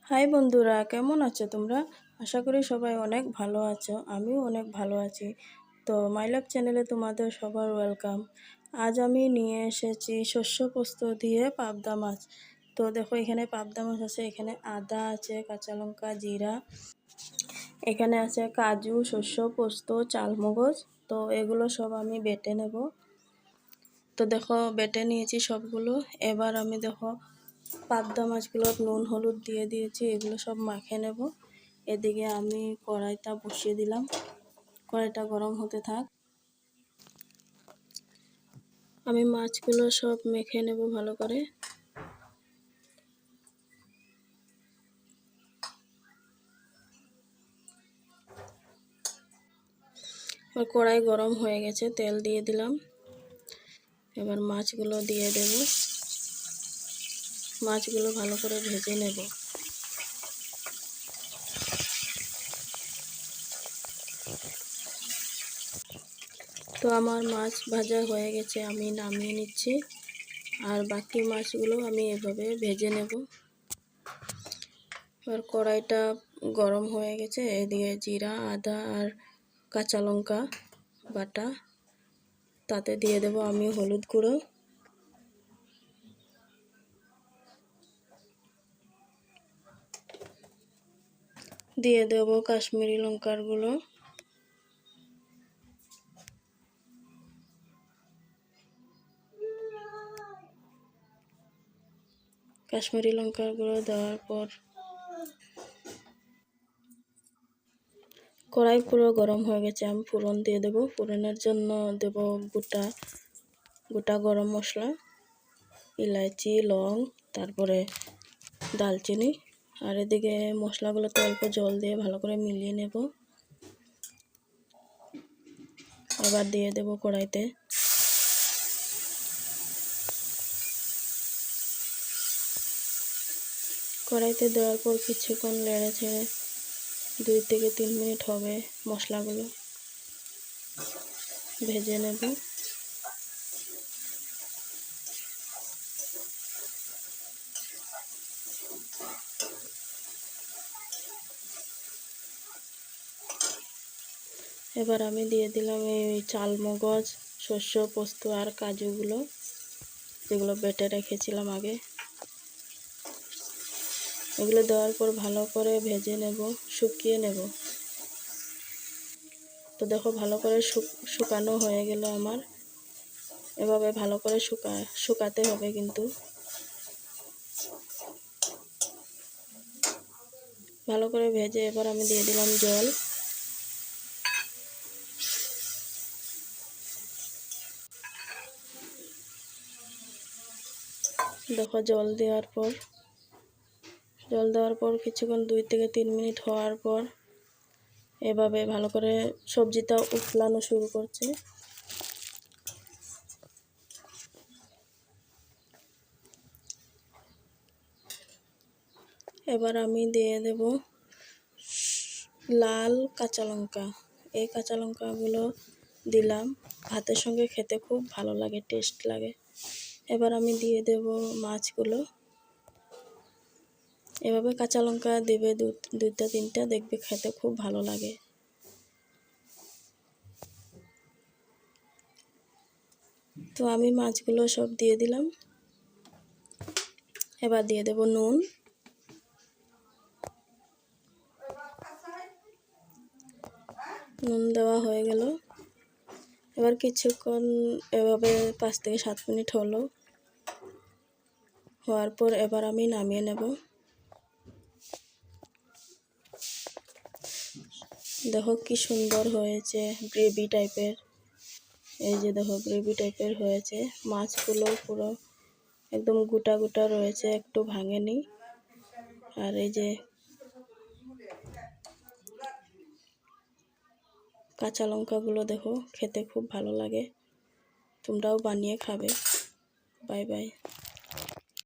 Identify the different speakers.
Speaker 1: High বন্ধুরা, কেমন আছো তোমরা? আশা করি সবাই অনেক ভালো আছো। আমিও অনেক ভালো আছি। তো মাই লাভ চ্যানেলে তোমাদের সবার ওয়েলকাম। আজ আমি নিয়ে এসেছি শস্য পোস্ত দিয়ে পাবদা মাছ। তো দেখো, এখানে পাবদা মাছ আছে, এখানে আদা আছে, কাঁচা লঙ্কা, জিরা, এখানে আছে কাজু, শস্য পোস্ত, চালমগজ। তো এগুলো সব আমি বেটে নেব। তো দেখো, বেটে নিয়েছি সবগুলো। এবার আমি দেখো পাবদা মাছগুলো নুন হলুদ দিয়ে দিয়েছি, এগুলো সব মাখে নেব। এদিকে আমি কড়াইটা বসিয়ে দিলাম, কড়াইটা গরম হতে থাক। আমি মাছগুলো সব মেখে নেব ভালো করে। কড়াই গরম হয়ে গেছে, তেল দিয়ে দিলাম। এবার মাছগুলো দিয়ে দেব, মাছগুলো ভালো করে ভেজে নেব। তো আমার মাছ ভাজা হয়ে গেছে, আমি নামিয়ে নিচ্ছি। আর বাকি মাছগুলো আমি এভাবে ভেজে নেব। আর কড়াইটা গরম হয়ে গেছে, এদিকে জিরা, আদা আর কাঁচা লঙ্কা বাটা, তাতে দিয়ে দেব আমি হলুদ গুঁড়ো, দিয়ে দেব কাশ্মীরি লঙ্কার গুঁড়ো, কাশ্মীরি লঙ্কার গুঁড়ো দেওয়ার পর কড়াই পুরো গরম হয়ে গেছে, আমি ফোড়ন দিয়ে দেব। ফোড়নের জন্য দেব গোটা গরম মশলা, ইলাইচি, লং, তারপরে দালচিনি। আর এদিকে মশলাগুলোতে অল্প জল দিয়ে ভালো করে মিলিয়ে নেব। এবার দিয়ে দেব কড়াইতে। কড়াইতে দেওয়ার পর কিছুক্ষণ নেড়ে ছেড়ে 2 থেকে 3 মিনিট হবে মশলাগুলো ভেজে নেব। এবার আমি দিয়ে দিলাম এই চালমগজ, শস্য পোস্ত আর কাজুগুলো, যেগুলো বেটে রেখেছিলাম আগে। এগুলো দেওয়ার পর ভালো করে ভেজে নেব, শুকিয়ে নেব। তো দেখো, ভালো করে শুকানো হয়ে গেল আমার। এভাবে ভালো করে শুকাতে হবে কিন্তু। ভালো করে ভেজে এবার আমি দিয়ে দিলাম জল। দেখো, জল দেওয়ার পর কিছুক্ষণ 2 থেকে 3 মিনিট হওয়ার পর এভাবে ভালো করে সবজিটা উতলানো শুরু করছে। এবার আমি দিয়ে দেব লাল কাঁচা লঙ্কা। এই কাঁচা লঙ্কাগুলো দিলাম, ভাতের সঙ্গে খেতে খুব ভালো লাগে, টেস্ট লাগে। এবার আমি দিয়ে দেব মাছগুলো। এভাবে কাঁচা লঙ্কা দেবে 2-3টা, দেখবে খেতে খুব ভালো লাগে। তো আমি মাছগুলো সব দিয়ে দিলাম। এবার দিয়ে দেব নুন, নুন দেওয়া হয়ে গেল। এবার কিছুক্ষণ এভাবে 5 থেকে 7 মিনিট হওয়ার পর এবার আমি নামিয়ে নেব। দেখো কি সুন্দর হয়েছে, গ্রেভি টাইপের। এই যে দেখো, গ্রেভি টাইপের হয়েছে। মাছগুলো পুরো একদম গোটা গোটা রয়েছে, একটু ভাঙেনি। আর এই যে কাঁচা লঙ্কাগুলো দেখো, খেতে খুব ভালো লাগে। তোমরাও বানিয়ে খাবে। Bye bye.